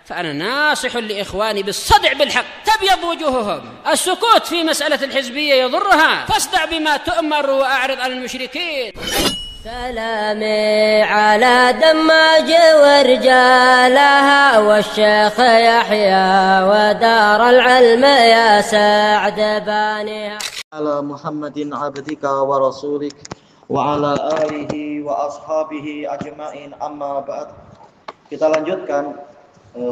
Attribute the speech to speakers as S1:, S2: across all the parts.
S1: فأنا ناصح لإخواني بالصدع بالحق تبيض وجوههم. السكوت في مسألة الحزبية يضرها، فاصدع بما تؤمر وأعرض عن المشركين.
S2: سلامي على دماج ورجالها والشيخ يحيى ودار العلم يا سعد بانيها.
S3: على محمد عبدك ورسولك وعلى آله وأصحابه أجمعين amma ba'd. Kita lanjutkan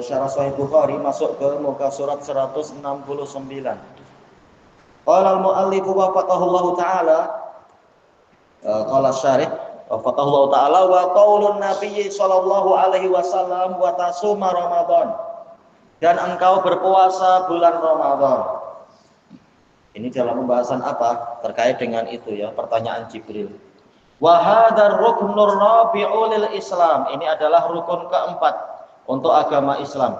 S3: syarah Sahih Bukhari, masuk ke muka surat 169. Qala al-muallif wafaqahullahu ta'ala, qala syarih wafaqahullahu ta'ala, wa qaulun nabiyyi sallallahu alaihi wasallam wa tasuma Ramadan, dan engkau berpuasa bulan Ramadan. Ini dalam pembahasan apa? Terkait dengan itu ya, pertanyaan Jibril. Wa hadzal ruknur rabi'u lil Islam. Ini adalah rukun keempat untuk agama Islam.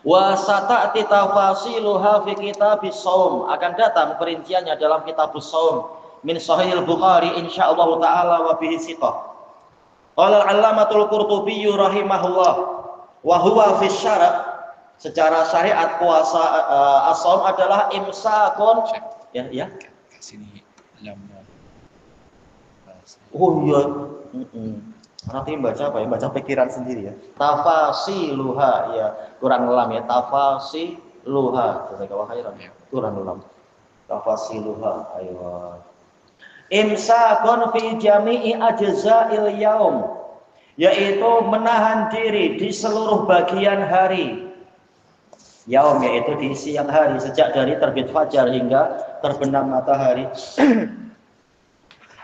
S3: Wa sata'ti tafasiluha fi kitabis shaum. Akan datang perinciannya dalam kitabus shaum min Sahih Bukhari insyaallah taala wa bihi siqah. Qala al-'allamatul Qurtubi rahimahullah wa huwa fi syara'. Secara syariat puasa as-shaum adalah imsakun ya.
S4: Sini lam.
S3: Oh iya. Nanti baca apa ya? Baca pikiran sendiri ya. Tafasiluha ya, kurang lam ya. Tafasiluha. Jazakallahu khairan. Kurang lam. Tafasiluha. Ayo. Imsakun fi jami'i ajza'il yaum, yaitu menahan diri di seluruh bagian hari. Yaum yaitu di siang hari, sejak dari terbit fajar hingga terbenam matahari.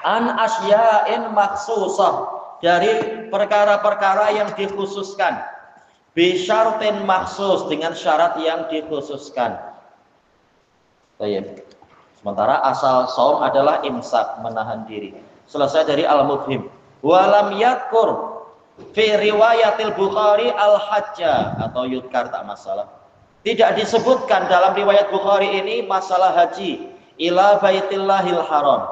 S3: An asya'in maksusah, dari perkara-perkara yang dikhususkan. Bi syartin maksus, dengan syarat yang dikhususkan. Baik. Sementara asal shaum adalah imsak, menahan diri. Selesai dari al-mufhim. Walam yadkur fi riwayatil Bukhari al-hajja, atau yudkar tak masalah. Tidak disebutkan dalam riwayat Bukhari ini masalah haji ila baitillahil haram.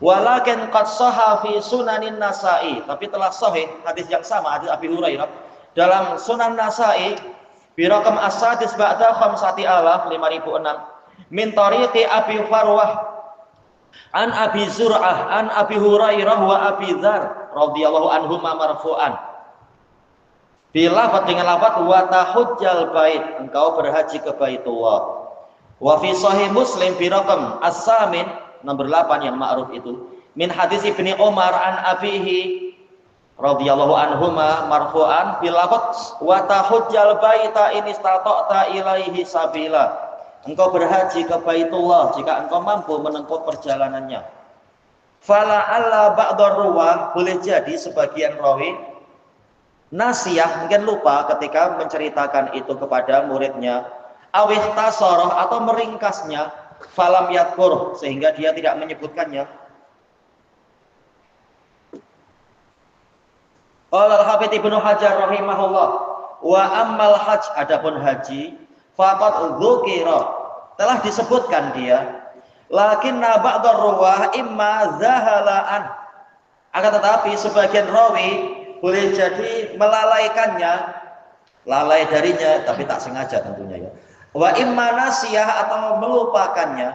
S3: Walakin qad sahha fi sunanin Nasa'i, tapi telah sahih hadis yang sama, hadis Abi Hurairah dalam Sunan Nasa'i bi raqam as-sadis ba'da 5006 min tariqi Abi Farwah an Abi Zur'ah an Abi Hurairah wa Abi Dzar radhiyallahu anhuma marfu'an. Bilafat, dengan lafaz wa tahujjal bait, engkau berhaji ke Baitullah. Wa fi sahih Muslim bi raqam as-samin, nomor 8 yang ma'ruf itu, min hadis Ibnu Umar an abihi radhiyallahu anhuma marfu'an bilafaz wa tahujjal baita in istata'ta ilaihi sabila, engkau berhaji ke Baitullah jika engkau mampu menempuh perjalanannya. Fala alla ba'dar ruwah, boleh jadi sebagian rawi nasiyah, mungkin lupa ketika menceritakan itu kepada muridnya, awih tasoroh, atau meringkasnya, falam yadkur, sehingga dia tidak menyebutkannya. Qala al-Hafidz Ibnu Hajar rahimahullah, wa ammal hajj, adapun haji, faqad dzukira, telah disebutkan dia, lakinna ba'dar ruwah imma zahalaan, akan tetapi sebagian rawi boleh jadi melalaikannya, lalai darinya, tapi tak sengaja tentunya ya. Wa imma nasiyah, atau melupakannya.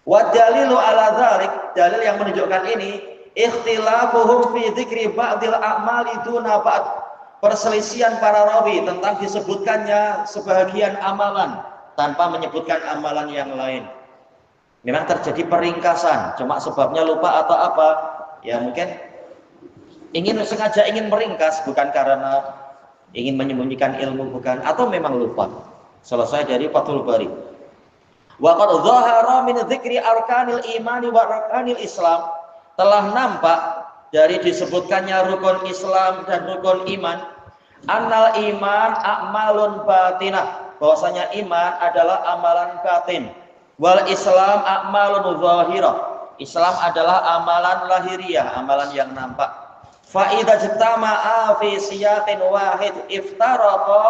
S3: Wa dalilu ala dzalik, dalil yang menunjukkan ini, ikhtilafuhum fi dzikri ba'dil a'mali duna ba'd, perselisihan para rawi tentang disebutkannya sebagian amalan tanpa menyebutkan amalan yang lain. Memang terjadi peringkasan, cuma sebabnya lupa atau apa? Ya mungkin sengaja ingin meringkas, bukan karena ingin menyembunyikan ilmu, bukan, atau memang lupa. Selesai dari Fathul Bari. Wa qad dhahara min dzikri arkanil imani wa arkanil Islam, telah nampak dari disebutkannya rukun Islam dan rukun iman, annal iman a'malun batinah, bahwasanya iman adalah amalan batin, wal Islam a'malun zahirah, Islam adalah amalan lahiriah, amalan yang nampak. Fa idza jtama'a fi siyaqin wahid iftaraqa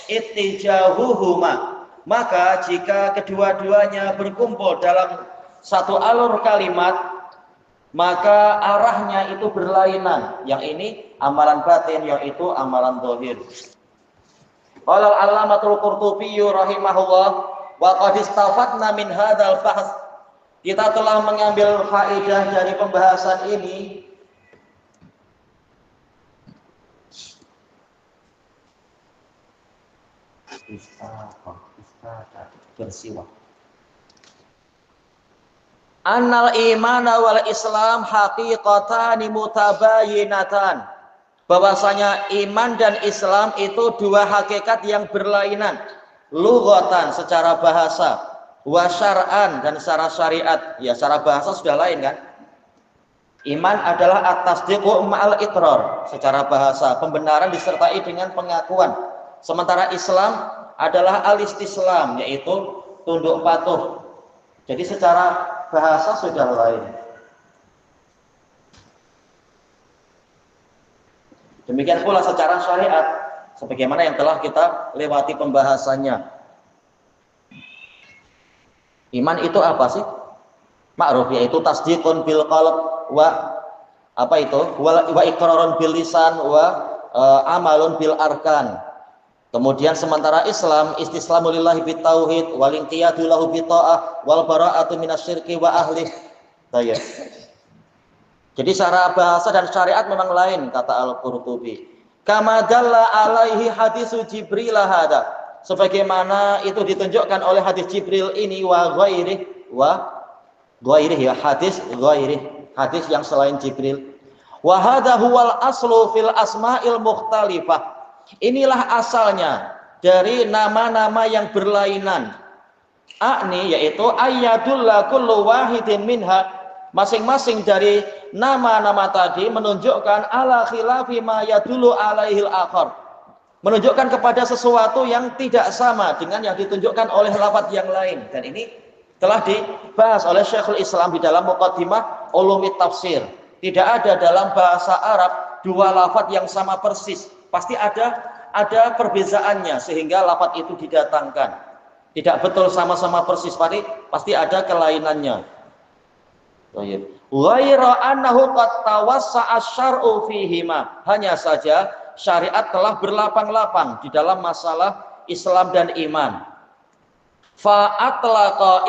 S3: ittijahuhuma, maka jika kedua-duanya berkumpul dalam satu alur kalimat, maka arahnya itu berlainan. Yang ini amalan batin, yang itu amalan zahir. Qala al-'allamatul Qurtubi rahimahullah wa qad istafatna min hadzal bahs. Kita telah mengambil faedah dari pembahasan ini bersiwak. Annal imana wal Islam haqiqatan mutabayinatan. Bahwasanya iman dan Islam itu dua hakikat yang berlainan. Lughatan secara bahasa, wa syar'an dan secara syariat. Ya, secara bahasa sudah lain kan? Iman adalah at-tasdiqu ma'al iqrar, secara bahasa pembenaran disertai dengan pengakuan. Sementara Islam adalah al-istislam, yaitu tunduk patuh. Jadi secara bahasa sudah lain. Demikian pula secara syariat, sebagaimana yang telah kita lewati pembahasannya. Iman itu apa sih? Ma'ruf, yaitu tasdiqun bil qalb wa apa itu? Wa iqrarun bil lisan wa amalun bil arkan. Kemudian sementara Islam istislamu lillahi bit tauhid wal inqiyadu lahu bit ta'ah wal bara'atu minasyirki wa ahli. Jadi secara bahasa dan syariat memang lain, kata Al-Qurtubi. Kama dalla alaihi hadisu Jibril hada. Sebagaimana itu ditunjukkan oleh hadis Jibril ini wa ghairih ya, hadis ghairih, hadis yang selain Jibril. Wa hadha huwal aslu fil asma'il mukhtalifah. Inilah asalnya dari nama-nama yang berlainan. Akni yaitu ayyadulla kullu wahidin minha. Masing-masing dari nama-nama tadi menunjukkan ala khilafi ma yadullu alaihil akhar. Menunjukkan kepada sesuatu yang tidak sama dengan yang ditunjukkan oleh lafaz yang lain. Dan ini telah dibahas oleh Syekhul Islam di dalam Muqaddimah Ulumit Tafsir. Tidak ada dalam bahasa Arab dua lafaz yang sama persis. Pasti ada perbezaannya sehingga lafaz itu didatangkan. Tidak betul sama-sama persis, pasti ada kelainannya. Ghaira annahu qad tawassa'a asy-syar'u fihima. Hanya saja syariat telah berlapang-lapang di dalam masalah Islam dan iman. Fa'atlaqa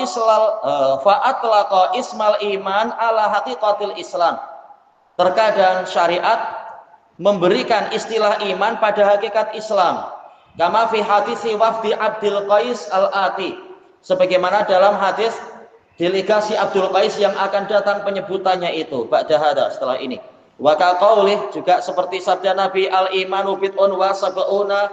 S3: ismal iman ala haqiqatil Islam. Terkadang syariat memberikan istilah iman pada hakikat Islam. Kama fi hadisi wafdi Abdul Qais al-Ati. Sebagaimana dalam hadis delegasi Abdul Qais yang akan datang penyebutannya itu ba'da hada, setelah ini. Wa qaulih, juga seperti sabda Nabi, al-imanu bid'un wa sab'una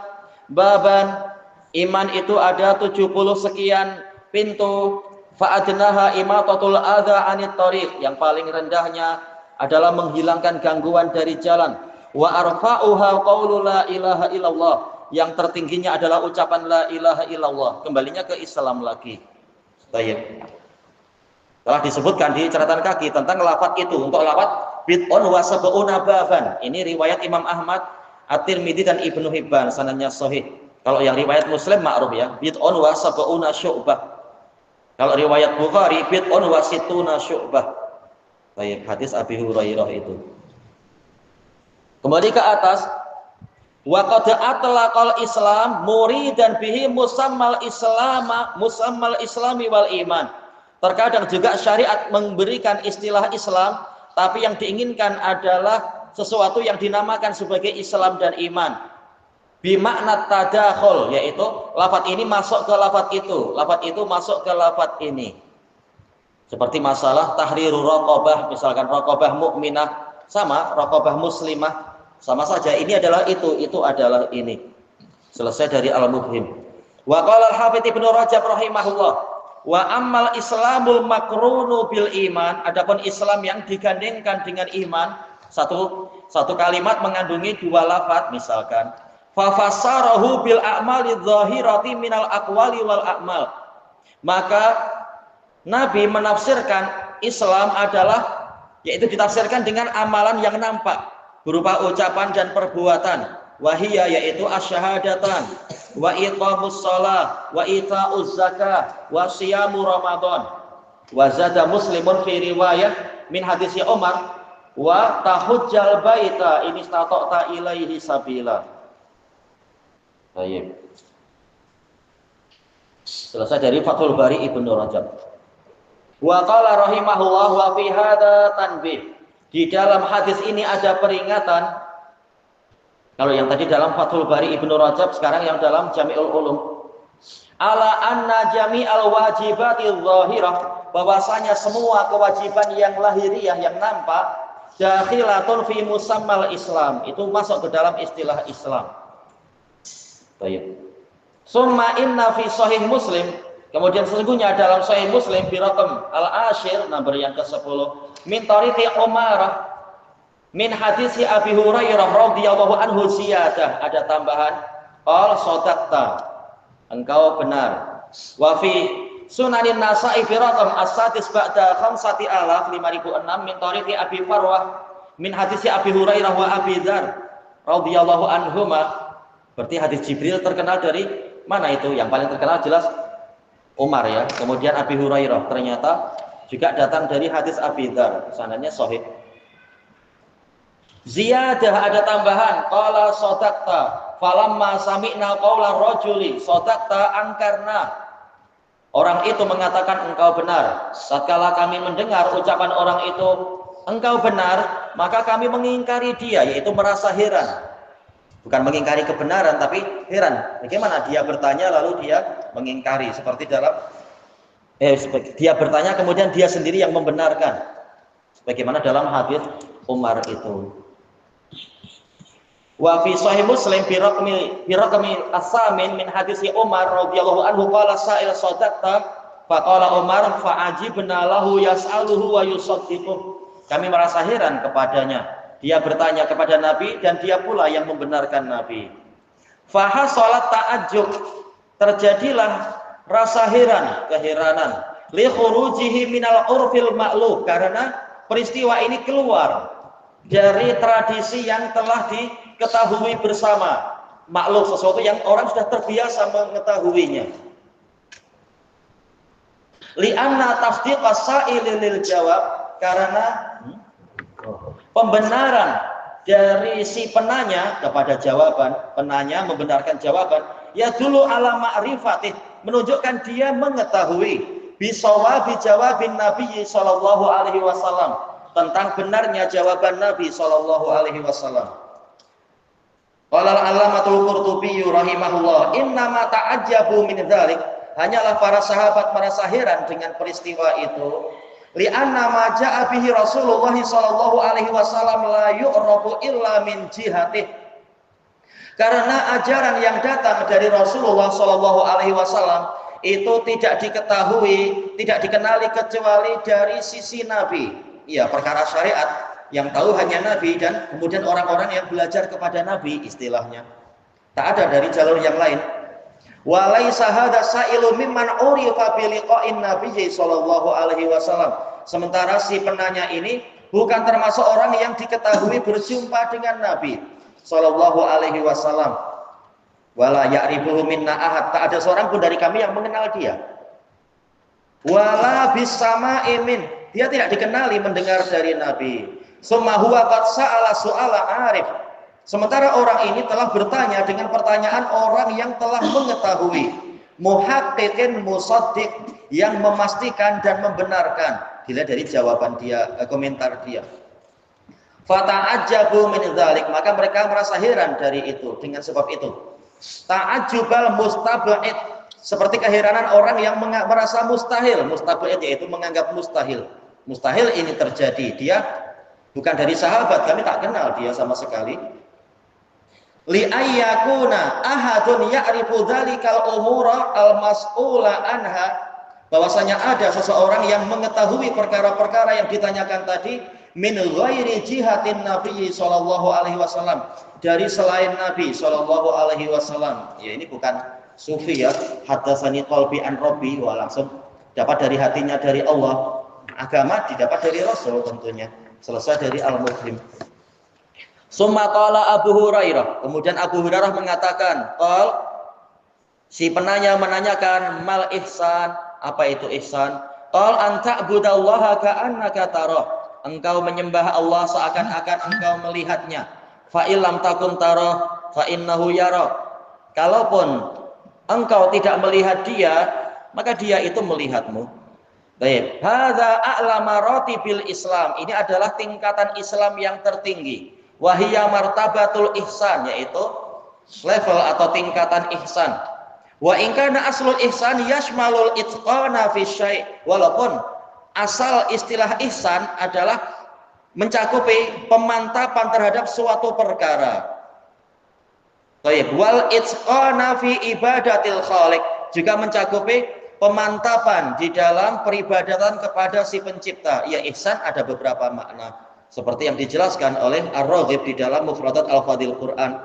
S3: baban. Iman itu ada 70 sekian pintu. Fa'adnaha imatatul adza 'anit thariq. Yang paling rendahnya adalah menghilangkan gangguan dari jalan. Wa arfa'uha qaulu la ilaha illallah. Yang tertingginya adalah ucapan la ilaha illallah. Kembalinya ke Islam lagi. Baik. Telah disebutkan di catatan kaki tentang lafaz itu. Untuk lafaz bid'un wa sab'una baban. Ini riwayat Imam Ahmad, At-Tirmidzi dan Ibnu Hibban, sanadnya sahih. Kalau yang riwayat Muslim ma'ruf ya, bid'un wa sab'una syu'bah. Kalau riwayat Bukhari bid'un wa situna syu'bah. Baik, hadis Abi Hurairah itu. Kembali ke atas. Wa qad atlaqal Islam muridan bihi musammal islami wal iman. Terkadang juga syariat memberikan istilah Islam, tapi yang diinginkan adalah sesuatu yang dinamakan sebagai Islam dan iman. Bimakna tadakhul, yaitu lafaz ini masuk ke lafaz itu masuk ke lafaz ini. Seperti masalah tahriru raqabah, misalkan raqabah mukminah sama raqabah muslimah, sama saja. Ini adalah itu adalah ini. Selesai dari Al-Mufhim. Wa qala al-Hafidz Ibnu Rajab rahimahullah, wa ammal islamul makrunu bil iman. Adapun Islam yang digandengkan dengan iman, satu kalimat mengandungi dua lafaz, misalkan fa fasarahu bil a'mali dzahirati minal aqwali wal a'mal. Maka Nabi menafsirkan Islam adalah, yaitu ditafsirkan dengan amalan yang nampak berupa ucapan dan perbuatan. Wahiyya, yaitu asyhadatan, wa iqamus shalah, wa ita'uz zakah, wa siyamu ramadan. Wa zada Muslimun fi riwayah min hadis Umar, wa tahujjal baita in istata'ta ilaihi sabila. Baik. Selesai dari Fathul Bari Ibnu Rajab. Wa qala rahimahullah wa fi hadza tanbih. Di dalam hadis ini ada peringatan. Kalau yang tadi dalam Fathul Bari Ibnu Rajab, sekarang yang dalam Jami'ul Ulum. Ala anna jami'al wajibati dhahirah, bahwasanya semua kewajiban yang lahiriah yang nampak dakhilatun fi musammal Islam, itu masuk ke dalam istilah Islam. Baik. Summa inna fi sahih Muslim, kemudian sesungguhnya dalam sahih Muslim bi raqam al-ashir, nomor yang ke-10, min tariqi Umarah min hadisi Abi Hurairah radhiyallahu anhu ziyadah, ada tambahan qal sadaqta, engkau benar. Wa fi Sunanin Nasa'i bi raqam as-sadis ba'da 5006 min tariqi Abi Farwah min hadisi Abi Hurairah wa Abi Dzar radhiyallahu anhuma. Berarti hadis Jibril terkenal dari mana itu? Yang paling terkenal jelas Umar ya. Kemudian Abi Hurairah ternyata juga datang dari hadis Abi Dzar, sanadnya sahih. Ziyadah, ada tambahan, qala sadaqta falamma sami'na qaula rajuli sadaqta angkarna. Orang itu mengatakan engkau benar. Tatkala kami mendengar ucapan orang itu engkau benar, maka kami mengingkari dia, yaitu merasa heran. Bukan mengingkari kebenaran, tapi heran. Bagaimana dia bertanya lalu dia mengingkari, seperti dalam dia bertanya kemudian dia sendiri yang membenarkan. Bagaimana dalam hadis Umar itu. Wa fi sahih Muslim bi raqmi as-samin min hadis Umar radhiyallahu anhu qala sa'il sadaqta faqala Umar fa'ajibna lahu yas'aluhu wa yusaddiquh. Kami merasa heran kepadanya. Dia bertanya kepada Nabi dan dia pula yang membenarkan Nabi. Fa hasalat ta'ajjub, terjadilah rasa heran, keheranan, li khurujihi minal urfil ma'luf, karena peristiwa ini keluar dari tradisi yang telah diketahui bersama. Makluf, sesuatu yang orang sudah terbiasa mengetahuinya. Li'anna tasdiqa sa'ili lil jawab, karena pembenaran dari si penanya kepada jawaban, penanya membenarkan jawaban, ya dulu ala ma'rifatih, menunjukkan dia mengetahui bisawabi jawabin Nabi sallallahu alaihi wasallam, tentang benarnya jawaban Nabi sallallahu alaihi wasallam. Qala al-Allamatul Qurtubi rahimahullah, innama ta'ajjabu min dzalik, hanyalah para sahabat merasa heran dengan peristiwa itu. Li'anna ma ja'a bihi Rasulullah sallallahu alaihi wasallam la yu'rafu illa min jihatih. Karena ajaran yang datang dari Rasulullah sallallahu alaihi wasallam itu tidak diketahui, tidak dikenali kecuali dari sisi Nabi. Ya, perkara syariat yang tahu hanya Nabi dan kemudian orang-orang yang belajar kepada Nabi, istilahnya. Tak ada dari jalur yang lain. Wa laisa hadza sa'ilu mimman urifa bi liqa'in Nabi sallallahu alaihi wasallam. Sementara si penanya ini bukan termasuk orang yang diketahui berjumpa dengan Nabi sallallahu alaihi wasallam. Wala ya'rifuhu minna ahad, tak ada seorang pun dari kami yang mengenal dia. Wala bisama'i min, dia tidak dikenali mendengar dari Nabi. Summa huwa qad sa'ala su'ala arif. Sementara orang ini telah bertanya dengan pertanyaan orang yang telah mengetahui, muhaqqiqin musaddiq, yang memastikan dan membenarkan. Dilihat dari jawaban dia, komentar dia. Fata'ajjabu min dzalik, maka mereka merasa heran dari itu, dengan sebab itu. Ta'ajjubal mustab'id, seperti keheranan orang yang merasa mustahil. Mustab'id yaitu menganggap mustahil. Mustahil ini terjadi. Dia bukan dari sahabat, kami tak kenal dia sama sekali. Li ayyakuna ahadun ya'rifu dzalikal umura al-mas'ula anha, bahwasanya ada seseorang yang mengetahui perkara-perkara yang ditanyakan tadi min ghairi jihatin Nabi sallallahu alaihi wasallam, dari selain Nabi sallallahu alaihi wasallam. Ya, ini bukan sufi ya, hadatsani qalbi an rabbi, wah langsung dapat dari hatinya dari Allah. Agama didapat dari Rasul tentunya. Selesai dari Al-Muslim. Summa qala Abu Hurairah, kemudian Abu Hurairah mengatakan, qal, si penanya menanyakan, mal ihsan, apa itu ihsan? Qal an ta'budallaha ka'annaka tarah, engkau menyembah Allah seakan-akan engkau melihatnya. Fa illam takun tarah fa innahu yara, Kalaupun engkau tidak melihat dia, maka dia itu melihatmu. Baik, hadza a'la maratibil Islam. Ini adalah tingkatan Islam yang tertinggi. Wahiyya martabatul ihsan, yaitu level atau tingkatan ihsan. Wa in kana aslul ihsan yashmalul itqana fi syai'. Walaupun asal istilah ihsan adalah mencakupi pemantapan terhadap suatu perkara. Baik, wal itqana fi ibadatil khaliq, juga mencakupi pemantapan di dalam peribadatan kepada si pencipta. Ya, ihsan ada beberapa makna seperti yang dijelaskan oleh Ar-Raghib di dalam Mufradat Al-Fadil Quran.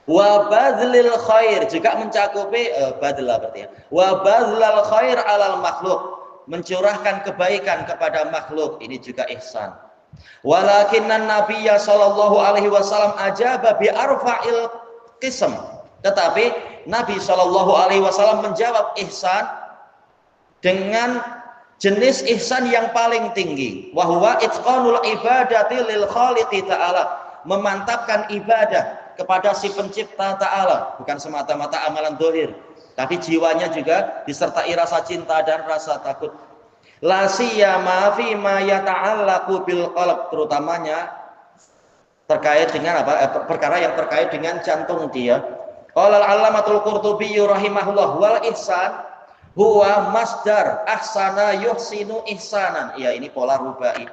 S3: Wa badlil khair, juga mencakupi badla berarti ya. Wa badlal khair alal makhluk, mencurahkan kebaikan kepada makhluk, ini juga ihsan. Walakinnan nabiyya sallallahu alaihi wasallam ajaba bi arfa'il qism. Tetapi Nabi Shallallahu Alaihi Wasallam menjawab ihsan dengan jenis ihsan yang paling tinggi. Wahwa itqanul ibadati lil khaliqi ta'ala, memantapkan ibadah kepada si pencipta ta'ala, bukan semata-mata amalan zahir, tapi jiwanya juga disertai rasa cinta dan rasa takut. La siyama fi ma yata'allaqu bil qalb, terutamanya terkait dengan apa? Perkara yang terkait dengan jantung dia. Qala al-'allamatul Qurtubi rahimahullah, wal ihsan huwa masdar ahsana yuhsinu ihsanan. Ya, ini pola rubai.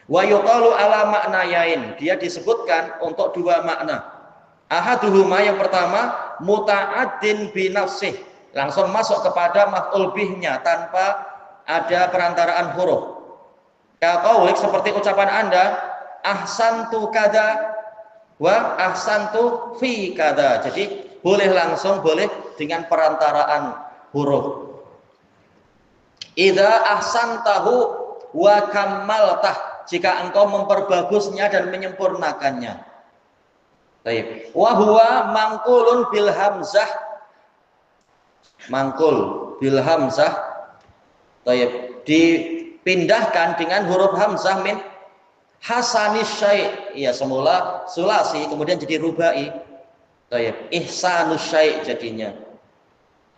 S3: Wa yuqalu ala maknayain, dia disebutkan untuk dua makna. Ahaduhuma, yang pertama, muta'addin bi nafsih, langsung masuk kepada maf'ul bihnya tanpa ada perantaraan huruf. Kaqaulik, seperti ucapan Anda, ahsantu kada wa ahsantu fi kada. Jadi boleh langsung, boleh dengan perantaraan huruf. Idza ahsantahu wa kammaltah, jika engkau memperbagusnya dan menyempurnakannya. Baik. Wa huwa mangkulun bil hamzah, mangkul bil hamzah. Baik. Dipindahkan dengan huruf hamzah min hasanis syai'. Ya, semula sulasi kemudian jadi rubai. Ihsanus syai' jadinya.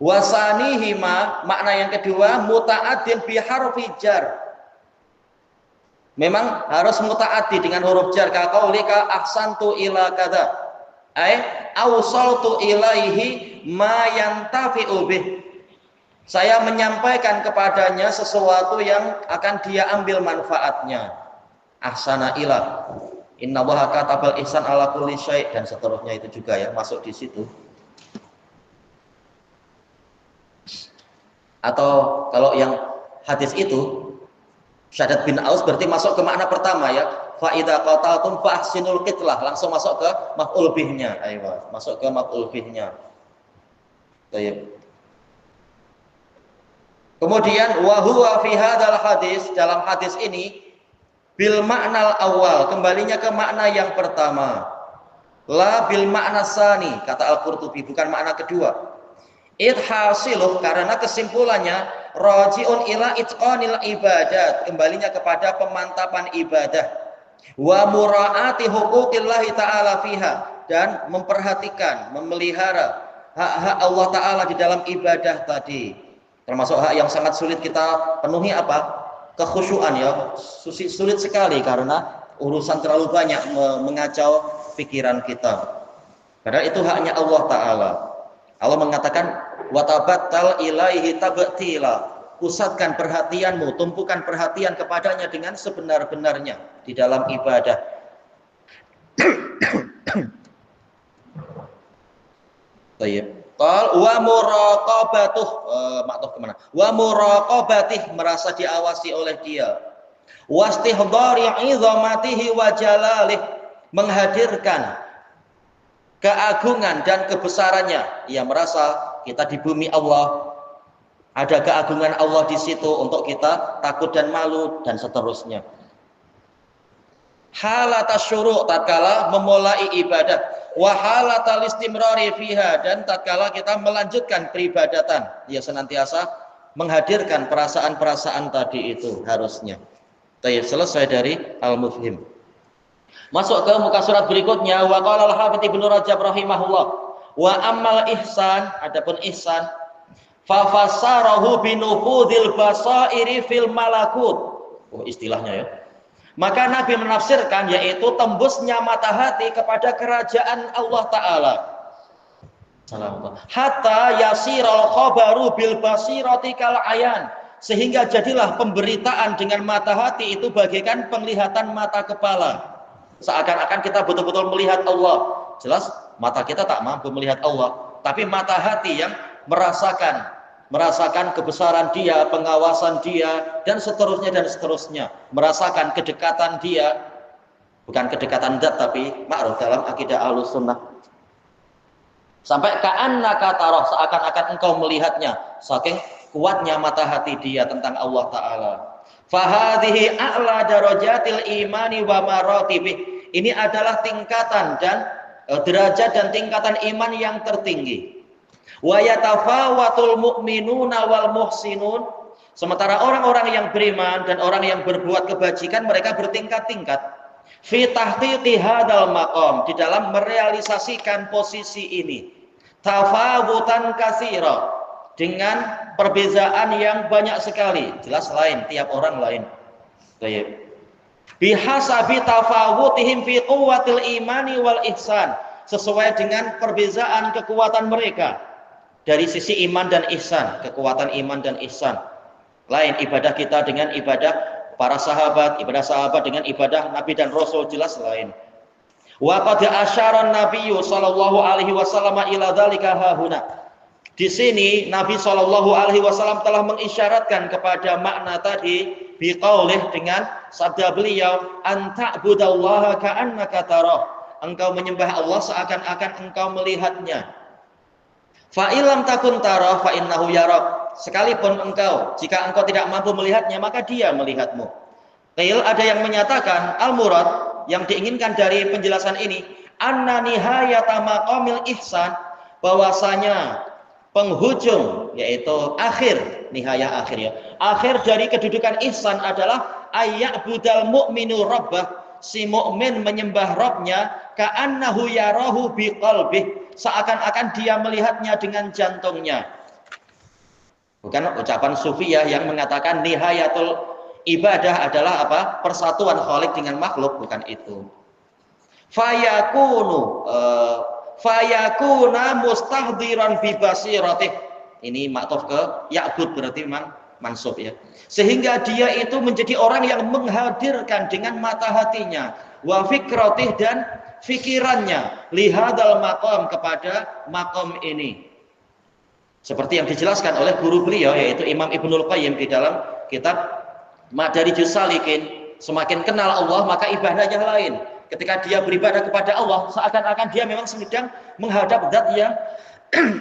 S3: Wasanihima, makna yang kedua, muta'addin bi harfi jar. Memang harus muta'addi dengan huruf jar. Ka qaulika ahsantu ila kadza, ai awsaltu ilaihi ma yantafi'u bih. Saya menyampaikan kepadanya sesuatu yang akan dia ambil manfaatnya. Ahsana ila, innallaha katabal ihsan ala kulli syai', dan seterusnya itu juga ya masuk di situ. Atau kalau yang hadis itu Syaddad bin Aus berarti masuk ke makna pertama ya. Fa idza qataltum fa ahsinul qitlah, langsung masuk ke maf'ul bihnya. Ayo, masuk ke maf'ul bihnya. Baik. Kemudian wa huwa fi hadzal hadis, dalam hadis ini bil maknal awal, kembalinya ke makna yang pertama. La bil makna sani, kata Al-Qurtubi, bukan makna kedua. Idhasiluh, karena kesimpulannya raji'un ila itqanil ibadat, kembalinya kepada pemantapan ibadah. Wa mura'ati huquqillahi ta'ala fiha, dan memperhatikan, memelihara hak-hak Allah Ta'ala di dalam ibadah tadi. Termasuk hak yang sangat sulit kita penuhi apa? Kekhusyuan ya, sulit sekali karena urusan terlalu banyak mengacau pikiran kita. Padahal itu haknya Allah Ta'ala. Allah mengatakan watabattal ilaihi tabtila, pusatkan perhatianmu, tumpukan perhatian kepadanya dengan sebenar-benarnya di dalam ibadah. Baik. Qal wa muraqabatuh, maktuf kemana? Wa muraqabatih, merasa diawasi oleh dia. Wastihdari 'izamatihi wa jalalih, menghadirkan keagungan dan kebesarannya. Ia merasa kita di bumi Allah, ada keagungan Allah di situ untuk kita takut dan malu, dan seterusnya. Halatas syuru', tatkala memulai ibadah, wa halatal istimrari fiha, dan tatkala kita melanjutkan peribadatan, ya senantiasa menghadirkan perasaan-perasaan tadi itu harusnya. Baik, selesai dari Al-Mufhim. Masuk ke muka surat berikutnya. Wa qala al-Hafidz Ibnu Rajab rahimahullah, Wa ammal ihsan, adapun ihsan, fa fassarahu binufudil basairi fil malakut. Oh, istilahnya ya. Maka Nabi menafsirkan yaitu tembusnya mata hati kepada kerajaan Allah Ta'ala. Hatta yasiral khabaru bil basirati kal ayan, sehingga jadilah pemberitaan dengan mata hati itu bagaikan penglihatan mata kepala. Seakan-akan kita betul-betul melihat Allah. Jelas mata kita tak mampu melihat Allah, tapi mata hati yang merasakan kebesaran Dia, pengawasan Dia, dan seterusnya, merasakan kedekatan Dia, bukan kedekatan zat tapi ma'ruf dalam akidah Ahlus Sunnah. Sampai ka'annaka tarah, seakan-akan engkau melihatnya, saking kuatnya mata hati dia tentang Allah Ta'ala. Fahadhihi a'la darajatil imani wa maratibih. Ini adalah tingkatan dan derajat dan tingkatan iman yang tertinggi. Wa yatafawatul mu'minuna wal muhsinun. Sementara orang-orang yang beriman dan orang yang berbuat kebajikan, mereka bertingkat-tingkat. Fi tahqiqi hadzal maqam, di dalam merealisasikan posisi ini. Tafawutan katsira, dengan perbezaan yang banyak sekali. Jelas lain, tiap orang lain. Baik. Bihasabi tafawutihim fi quwwatil imani wal ihsan, sesuai dengan perbezaan kekuatan mereka dari sisi iman dan ihsan, kekuatan iman dan ihsan. Lain ibadah kita dengan ibadah para sahabat, ibadah sahabat dengan ibadah Nabi dan Rasul, jelas lain. Wa qad asyara an-nabiyyu sallallahu alaihi wasallam ila dzalika hahuna. Di sini Nabi sallallahu alaihi wasallam telah mengisyaratkan kepada makna tadi biqaulih, dengan sabda beliau, anta'budallaha ka'annaka tarah. Engkau menyembah Allah seakan-akan engkau melihatnya. Fa illam takun tarah fa innahu yarak. Sekalipun jika engkau tidak mampu melihatnya, maka dia melihatmu. Qil, ada yang menyatakan al-murad, yang diinginkan dari penjelasan ini, anna nihayata maqamil ihsan, bahwasanya penghujung, yaitu akhir, nihayah akhir ya, akhir dari kedudukan ihsan adalah ayya'budal mu'minu rabbah, si mukmin menyembah Rabbnya, ka'annahu yarahu biqalbih, seakan-akan dia melihatnya dengan jantungnya. Bukan ucapan sufiyah yang mengatakan nihayatul ibadah adalah apa? Persatuan khalik dengan makhluk, bukan itu. Fayakuna mustahdiran bi basiratih. Ini maktuf ke ya'bud, berarti memang mansub ya. Sehingga dia itu menjadi orang yang menghadirkan dengan mata hatinya, wa fikratih, dan fikirannya, lihadal maqam, kepada maqam ini. Seperti yang dijelaskan oleh guru beliau, yaitu Imam Ibnul Qayyim di dalam kitab Madarijus Salikin. Semakin kenal Allah, maka ibadahnya lain. Ketika dia beribadah kepada Allah, seakan-akan dia memang sedang menghadap zat yang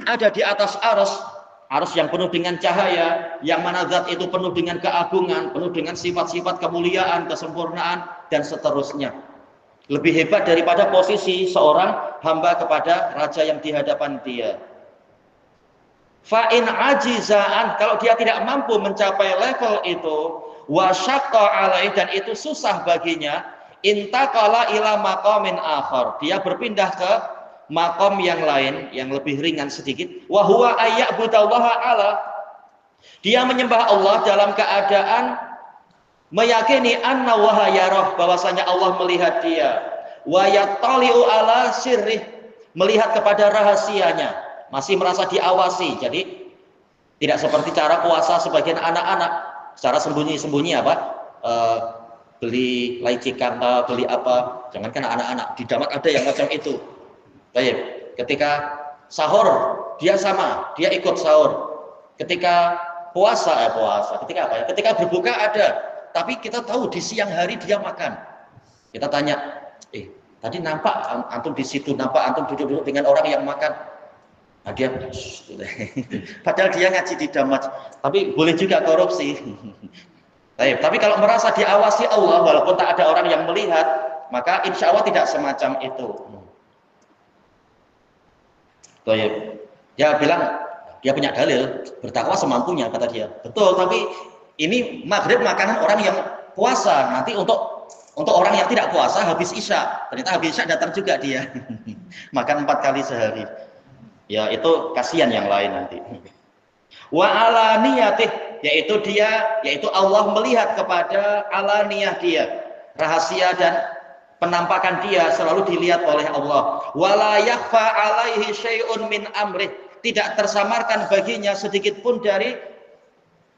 S3: ada di atas arus yang penuh dengan cahaya, yang mana zat itu penuh dengan keagungan, penuh dengan sifat-sifat kemuliaan, kesempurnaan, dan seterusnya. Lebih hebat daripada posisi seorang hamba kepada raja yang di hadapan dia. Fa'in ajizaan, kalau dia tidak mampu mencapai level itu, wa syaqqa alaih, dan itu susah baginya, intaqala ila maqamin akhar, dia berpindah ke maqam yang lain yang lebih ringan sedikit, wa huwa ayya'budallaha ala, dia menyembah Allah dalam keadaan meyakini anna wa yarah, bahwasanya Allah melihat dia, wa yattali'u ala sirrih, melihat kepada rahasianya, masih merasa diawasi. Jadi tidak seperti cara puasa sebagian anak-anak, secara sembunyi-sembunyi beli laicikan, beli apa, jangankan anak-anak, di damat ada yang macam itu. Baik, ketika sahur dia sama, dia ikut sahur. Ketika puasa, ketika apa ya? Ketika berbuka ada, tapi kita tahu di siang hari dia makan. Kita tanya, tadi nampak antum di situ, nampak antum duduk-duduk dengan orang yang makan. Nah, dia padahal dia ngaji di damat, tapi boleh juga korupsi. Tapi kalau merasa diawasi Allah, walaupun tak ada orang yang melihat, maka insya Allah tidak semacam itu. Dia bilang dia punya dalil, bertakwa semampunya, kata dia. Betul, tapi ini maghrib makanan orang yang puasa, nanti untuk orang yang tidak puasa habis isya. Ternyata habis isya datang juga dia makan 4 kali sehari. Ya itu kasihan yang lain nanti. Wa alaniyatih, yaitu Allah melihat kepada alaniyah dia, rahasia dan penampakan dia selalu dilihat oleh Allah. Wala yakhfa alaihi syai'un min amrih, tidak tersamarkan baginya sedikit pun dari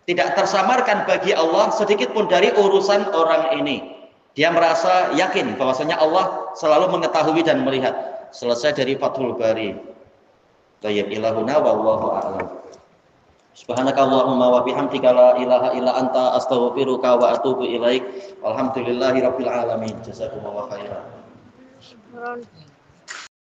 S3: Allah sedikit pun dari urusan orang ini. Dia merasa yakin bahwasanya Allah selalu mengetahui dan melihat. Selesai dari Fathul Bari. Tayyib ilahuna wallahu a'lam. Subhanakallahumma wa bihamdika la ilaha illa anta astaghfiruka wa atubu ilaik. Alhamdulillahirabbil alamin. Jazakumullahu khairan.